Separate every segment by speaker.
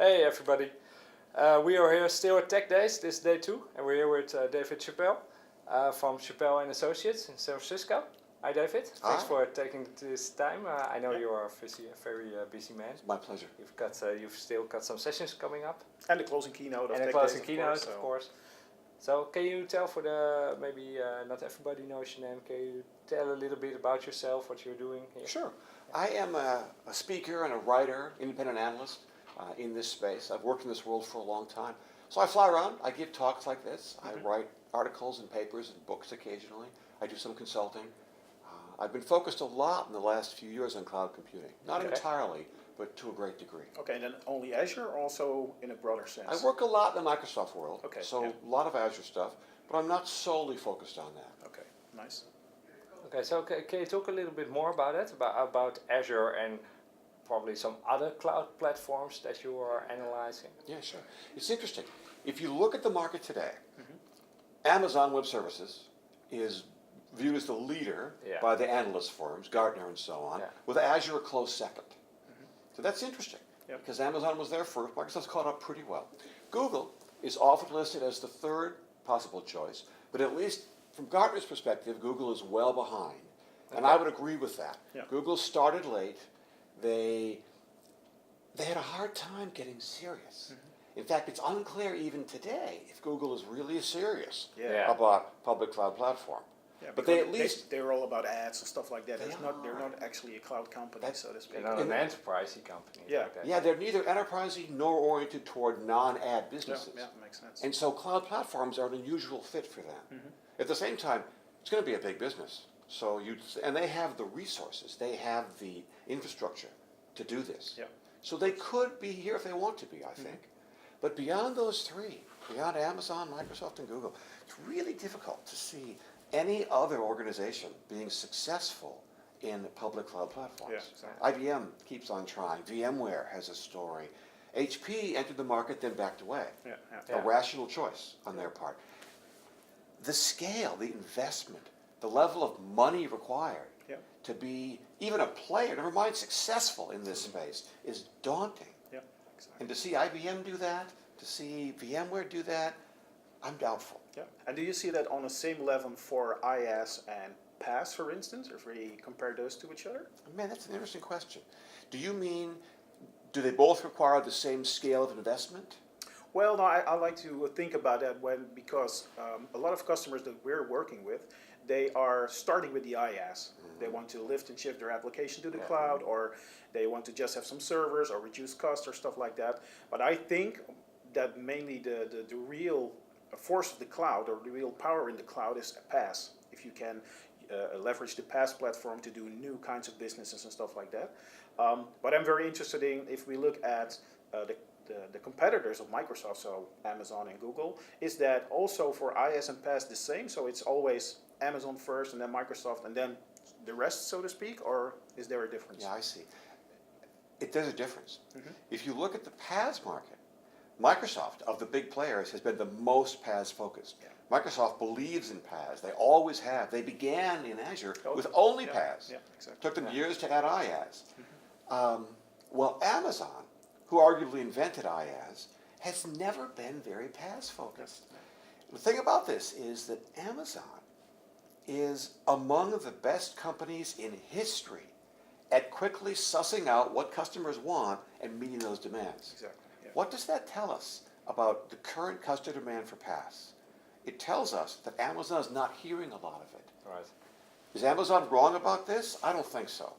Speaker 1: Hey everybody, we are here still at Tech Days, this is day 2, and we're here with David Chappell from Chappell Associates in San Francisco. Hi David, thanks for taking this time. I know you are a very busy man.
Speaker 2: It's my pleasure.
Speaker 1: You've still got some sessions coming up.
Speaker 3: And the closing keynote of
Speaker 1: Tech Days. And the closing keynote, of course. So can you tell for maybe not everybody knows your name, can you tell a little bit about yourself, what you're doing here?
Speaker 2: Sure. I am a speaker and a writer, independent analyst in this space. I've worked in this world for a long time. So I fly around, I give talks like this, I write articles and papers and books occasionally, I do some consulting. I've been focused a lot in the last few years on cloud computing. Not entirely, but to a great degree.
Speaker 3: Okay, and then only Azure, or also in a broader sense?
Speaker 2: I work a lot in the Microsoft world, so a lot of Azure stuff, but I'm not solely focused on that.
Speaker 3: Okay, nice.
Speaker 1: Okay, so can you talk a little bit more about it, about Azure and probably some other cloud platforms that you are analyzing?
Speaker 2: Yeah, sure. It's interesting. If you look at the market today, Amazon Web Services is viewed as the leader by the analyst firms, Gartner and so on, with Azure a close second. So that's interesting, because Amazon was there first. Microsoft's caught up pretty well. Google is often listed as the third possible choice, but at least from Gartner's perspective, Google is well behind. And I would agree with that. Google started late. They had a hard time getting serious. In fact, it's unclear even today if Google is really serious about public cloud platform.
Speaker 3: Yeah,
Speaker 2: but they at least
Speaker 3: they're all about ads and stuff like that. They're not actually a cloud company, so to speak.
Speaker 1: They're not an enterprisey company.
Speaker 2: Yeah, they're neither enterprisey nor oriented toward non-ad businesses.
Speaker 3: Yeah, makes sense.
Speaker 2: And so cloud platforms are an unusual fit for them. At the same time, it's going to be a big business. So and they have the resources, they have the infrastructure to do this. So they could be here if they want to be, I think. But beyond those three, beyond Amazon, Microsoft, and Google, it's really difficult to see any other organization being successful in public cloud platforms. IBM keeps on trying. VMware has a story. HP entered the market, then backed away. A rational choice on their part. The scale, the investment, the level of money required to be even a player, never mind successful in this space, is daunting. And to see IBM do that, to see VMware do that, I'm doubtful.
Speaker 3: And do you see that on the same level for IaaS and PaaS, for instance, if we compare those to each other?
Speaker 2: Man, that's an interesting question. Do you mean, do they both require the same scale of investment?
Speaker 3: Well, no, I like to think about that because a lot of customers that we're working with, they are starting with the IaaS. They want to lift and shift their application to the cloud, or they want to just have some servers or reduce costs or stuff like that. But I think that mainly the real force of the cloud, or the real power in the cloud, is PaaS. If you can leverage the PaaS platform to do new kinds of businesses and stuff like that. But I'm very interested in, if we look at the competitors of Microsoft, so Amazon and Google, is that also for IaaS and PaaS the same? So it's always Amazon first and then Microsoft and then the rest, so to speak, or is there a difference?
Speaker 2: Yeah, I see. There's a difference. If you look at the PaaS market, Microsoft, of the big players, has been the most PaaS focused. Microsoft believes in PaaS. They always have. They began in Azure with only PaaS. Took them years to add IaaS. Well, Amazon, who arguably invented IaaS, has never been very PaaS focused. The thing about this is that Amazon is among the best companies in history at quickly sussing out what customers want and meeting those demands. What does that tell us about the current customer demand for PaaS? It tells us that Amazon is not hearing a lot of it. Is Amazon wrong about this? I don't think so.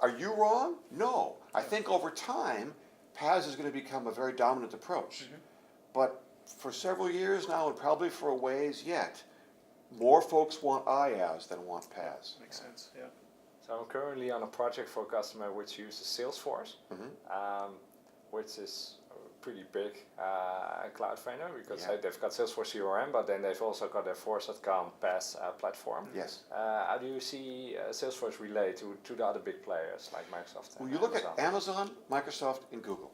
Speaker 2: Are you wrong? No. I think over time, PaaS is going to become a very dominant approach. But for several years now, and probably for a ways yet, more folks want IaaS than want PaaS.
Speaker 3: Makes sense,
Speaker 1: So I'm currently on a project for a customer which uses Salesforce, which is a pretty big cloud vendor, because they've got Salesforce CRM, but then they've also got their Force.com PaaS platform. How do you see Salesforce relate to the other big players like Microsoft?
Speaker 2: Well, you look at Amazon, Microsoft, and Google,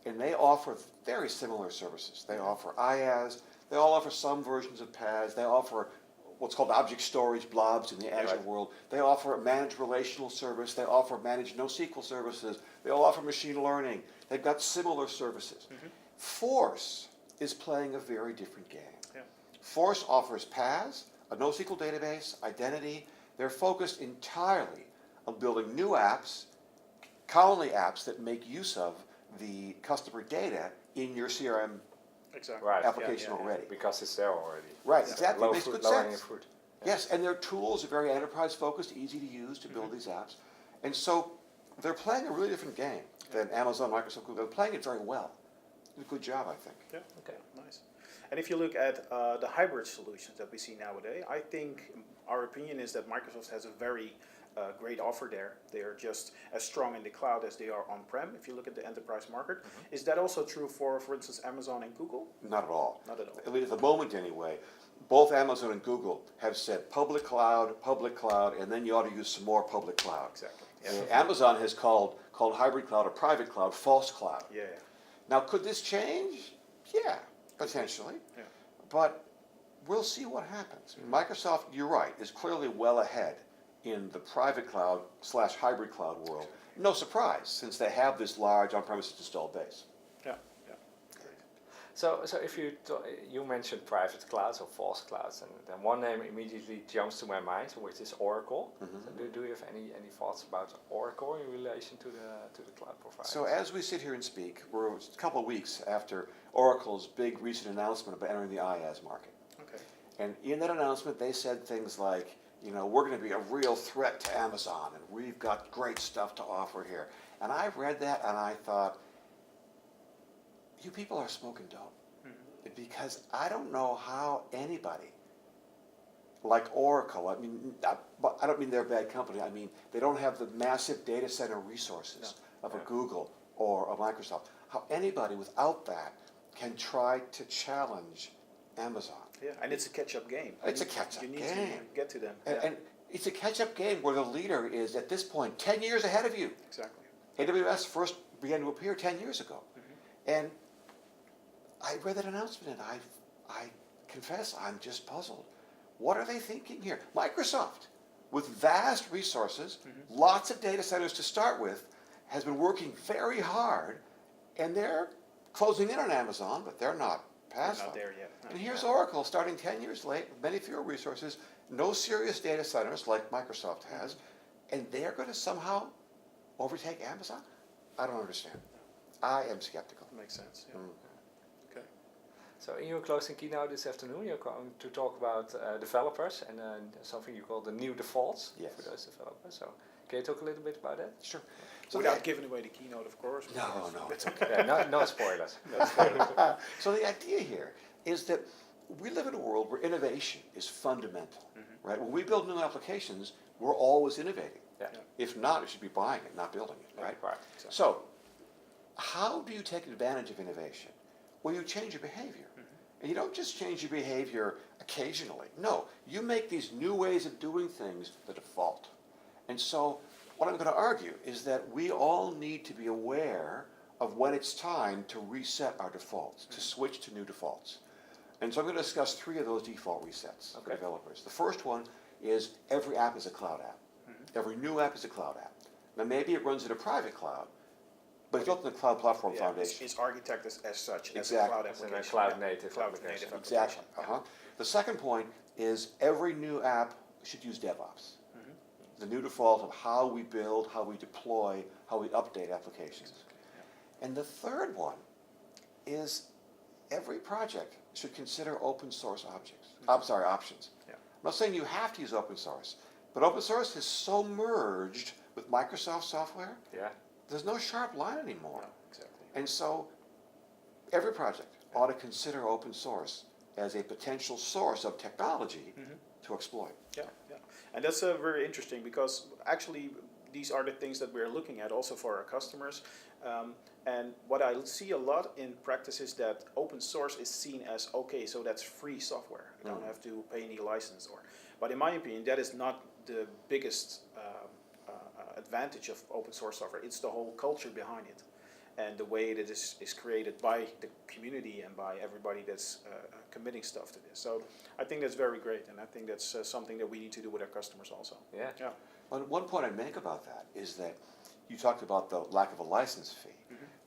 Speaker 2: and they offer very similar services. They offer IaaS, they all offer some versions of PaaS, they offer what's called object storage blobs in the Azure
Speaker 1: Right.
Speaker 2: world. They offer a managed relational service. They offer managed NoSQL services. They all offer machine learning. They've got similar services. Force is playing a very different game.
Speaker 3: Yeah.
Speaker 2: Force offers PaaS, a NoSQL database, identity. They're focused entirely on building new apps, colony apps that make use of the customer data in your CRM
Speaker 3: Exactly.
Speaker 1: Right.
Speaker 2: application already.
Speaker 1: Because it's there already.
Speaker 2: Right, exactly.
Speaker 1: Low
Speaker 2: Makes
Speaker 1: fruit,
Speaker 2: good
Speaker 1: low hanging
Speaker 2: sense.
Speaker 1: fruit.
Speaker 2: Yes, and their tools are very enterprise focused, easy to use to build these apps. And so they're playing a really different game than Amazon, Microsoft, Google. They're playing it very well. Did a good job, I think.
Speaker 3: Yeah. Okay. Nice. And if you look at the hybrid solutions that we see nowadays, I think our opinion is that Microsoft has a very great offer there. They are just as strong in the cloud as they are on-prem. If you look at the enterprise market, is that also true for instance, Amazon and Google?
Speaker 2: Not at all.
Speaker 3: Not at all.
Speaker 2: At least at the moment, anyway. Both Amazon and Google have said public cloud, and then you ought to use some more public cloud.
Speaker 3: Exactly.
Speaker 2: And Amazon has called hybrid cloud or private cloud false cloud.
Speaker 3: Yeah.
Speaker 2: Now, could this change? Yeah, potentially.
Speaker 3: Yeah.
Speaker 2: But we'll see what happens. Microsoft, you're right, is clearly well ahead in the private cloud / hybrid cloud world. No surprise, since they have this large on-premises installed base.
Speaker 3: Yeah. Yeah. Great.
Speaker 1: So if you mentioned private clouds or false clouds, and then one name immediately jumps to my mind, which is Oracle. So do you have any thoughts about Oracle in relation to the cloud provider?
Speaker 2: So as we sit here and speak, we're a couple of weeks after Oracle's big recent announcement about entering the IaaS market.
Speaker 3: Okay.
Speaker 2: And in that announcement, they said things like, we're going to be a real threat to Amazon, and we've got great stuff to offer here. And I read that, and I thought, you people are smoking dope. Because I don't know how anybody, like Oracle, I don't mean they're a bad company, I mean, they don't have the massive data center resources of a Google or a Microsoft. How anybody without that can try to challenge Amazon.
Speaker 3: Yeah, and it's a catch-up game.
Speaker 2: It's a catch-up
Speaker 3: You need
Speaker 2: game.
Speaker 3: to get to them.
Speaker 2: And it's a catch-up game where the leader is, at this point, 10 years ahead of you.
Speaker 3: Exactly.
Speaker 2: AWS first began to appear 10 years ago. And I read that announcement, and I confess, I'm just puzzled. What are they thinking here? Microsoft, with vast resources, lots of data centers to start with, has been working very hard, and they're closing in on Amazon, but they're not past
Speaker 3: Not
Speaker 2: them.
Speaker 3: there yet. No.
Speaker 2: And here's Oracle starting 10 years late, with many fewer resources, no serious data centers like Microsoft has, and they're going to somehow overtake Amazon? I don't understand. I am skeptical.
Speaker 3: Makes sense. Yeah. Okay.
Speaker 1: So in your closing keynote this afternoon, you're going to talk about developers and something you call the new defaults for those developers. So can you talk a little bit about that?
Speaker 2: Sure. So
Speaker 3: Without giving away the keynote, of course.
Speaker 2: No, it's okay.
Speaker 1: Yeah, no spoilers.
Speaker 2: So the idea here is that we live in a world where innovation is fundamental, right? When we build new applications, we're always innovating.
Speaker 1: Yeah.
Speaker 2: If not, we should be buying it, not building it, right?
Speaker 1: Right.
Speaker 2: So, how do you take advantage of innovation? Well, you change your behavior. And you don't just change your behavior occasionally. No, you make these new ways of doing things the default. And so, what I'm going to argue is that we all need to be aware of when it's time to reset our defaults, to switch to new defaults. And so I'm going to discuss 3 of those default resets for developers. The first one is every app is a cloud app. Every new app is a cloud app. Now maybe it runs in a private cloud, but it's built in the cloud platform foundation.
Speaker 3: It's architected as such, as a
Speaker 2: Exactly.
Speaker 3: cloud
Speaker 1: It's in
Speaker 3: application.
Speaker 1: a cloud-native
Speaker 3: Cloud
Speaker 1: application.
Speaker 3: native application.
Speaker 2: Exactly. The second point is every new app should use DevOps. The new default of how we build, how we deploy, how we update applications. And the third one is every project should consider open source options.
Speaker 3: Yeah.
Speaker 2: I'm not saying you have to use open source, but open source is so merged with Microsoft software, there's no sharp line anymore.
Speaker 3: No, exactly.
Speaker 2: And so every project ought to consider open source as a potential source of technology to exploit.
Speaker 3: Yeah, yeah. And that's very interesting because actually these are the things that we're looking at also for our customers. And what I see a lot in practice is that open source is seen as, okay, so that's free software. I don't have to pay any license. But in my opinion, that is not the biggest advantage of open source software. It's the whole culture behind it. and the way that is created by the community and by everybody that's committing stuff to this. So I think that's very great, and I think that's something that we need to do with our customers also.
Speaker 1: Yeah.
Speaker 3: Yeah.
Speaker 2: Well, one point I'd make about that is that you talked about the lack of a license fee.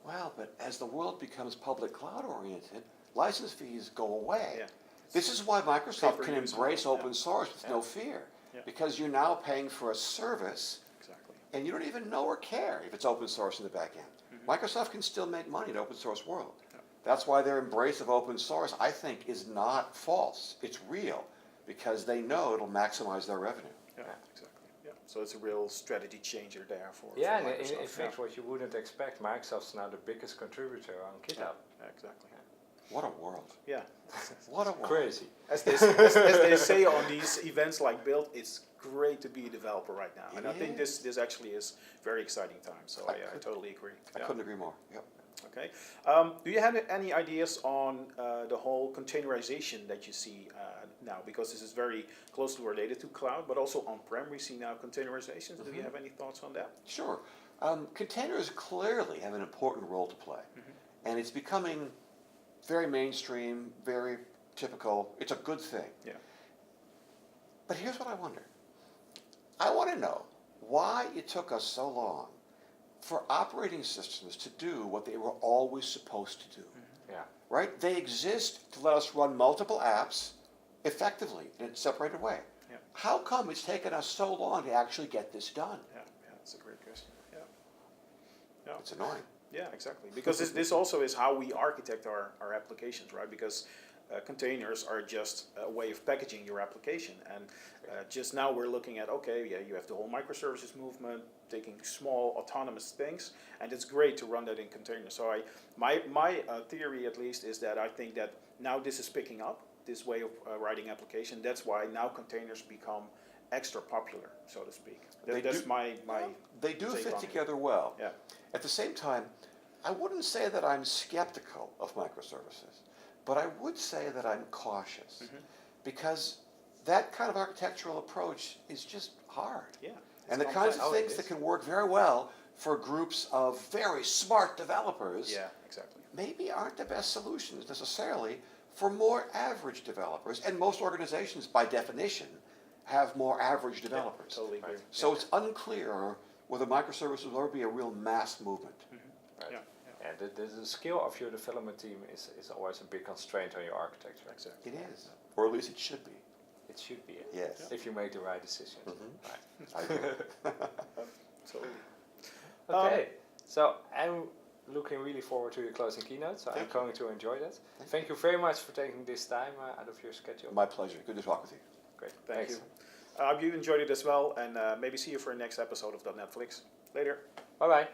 Speaker 2: Well, but as the world becomes public cloud oriented, license fees go away.
Speaker 3: Yeah.
Speaker 2: This is why Microsoft can
Speaker 3: Pay-per-use
Speaker 2: embrace
Speaker 3: model,
Speaker 2: open source with no fear,
Speaker 3: Yeah.
Speaker 2: because you're now paying for a service
Speaker 3: Exactly.
Speaker 2: and you don't even know or care if it's open source in the back end. Microsoft can still make money in the open source world.
Speaker 3: Yeah.
Speaker 2: That's why their embrace of open source, I think, is not false. It's real, because they know it'll maximize their revenue.
Speaker 3: Yeah, exactly. Yeah. So it's a real strategy changer there for
Speaker 1: Yeah,
Speaker 3: for
Speaker 1: and
Speaker 3: Microsoft.
Speaker 1: in fact, what you wouldn't expect, Microsoft's now the biggest contributor on GitHub.
Speaker 3: Yeah, exactly.
Speaker 2: What a world.
Speaker 3: Yeah.
Speaker 2: What a world.
Speaker 1: Crazy.
Speaker 3: As they say on these events like Build, it's great to be a developer right now. And I think this actually is very exciting time. So I totally agree.
Speaker 2: I couldn't agree more. Yep.
Speaker 3: Okay. Do you have any ideas on the whole containerization that you see now? Because this is very closely related to cloud, but also on-prem we see now containerization. Do you have any thoughts on that?
Speaker 2: Sure. Containers clearly have an important role to play. And it's becoming very mainstream, very typical. It's a good thing.
Speaker 3: Yeah.
Speaker 2: But here's what I wonder. I want to know why it took us so long for operating systems to do what they were always supposed to do.
Speaker 1: Yeah.
Speaker 2: Right? They exist to let us run multiple apps effectively in a separated way.
Speaker 3: Yeah.
Speaker 2: How come it's taken us so long to actually get this done?
Speaker 3: Yeah, that's a great question. Yeah. Yeah.
Speaker 2: It's annoying.
Speaker 3: Yeah, exactly. Because this also is how we architect our applications, right? Because containers are just a way of packaging your application. And just now we're looking at, okay, yeah, you have the whole microservices movement, taking small autonomous things, and it's great to run that in containers. So my theory at least is that I think that now this is picking up, this way of writing application. That's why now containers become extra popular, so to speak. That's my
Speaker 2: They do
Speaker 3: take
Speaker 2: fit
Speaker 3: on it.
Speaker 2: together well.
Speaker 3: Yeah.
Speaker 2: At the same time, I wouldn't say that I'm skeptical of microservices, but I would say that I'm cautious, because that kind of architectural approach is just hard.
Speaker 3: Yeah.
Speaker 2: And the kinds of things that can work very well for groups of very smart developers
Speaker 3: Yeah, exactly.
Speaker 2: maybe aren't the best solutions necessarily for more average developers. And most organizations, by definition, have more average developers.
Speaker 3: Totally agree.
Speaker 2: So it's unclear whether microservices will ever be a real mass movement.
Speaker 1: Right.
Speaker 3: Yeah.
Speaker 1: And the skill of your development team is always a big constraint on your architecture.
Speaker 3: Exactly.
Speaker 2: It is, or at least it should be.
Speaker 1: It should be.
Speaker 2: Yes.
Speaker 1: If you make the right decisions. Right.
Speaker 2: I agree.
Speaker 3: Totally.
Speaker 1: Okay, so I'm looking really forward to your closing keynote, so I'm going to enjoy that. Thank you very much for taking this time out of your schedule.
Speaker 2: My pleasure. Good to talk with you.
Speaker 1: Great,
Speaker 3: Thank
Speaker 1: thanks.
Speaker 3: you. I hope you enjoyed it as well, and maybe see you for the next episode of dotnetFlix. Later.
Speaker 1: Bye-bye.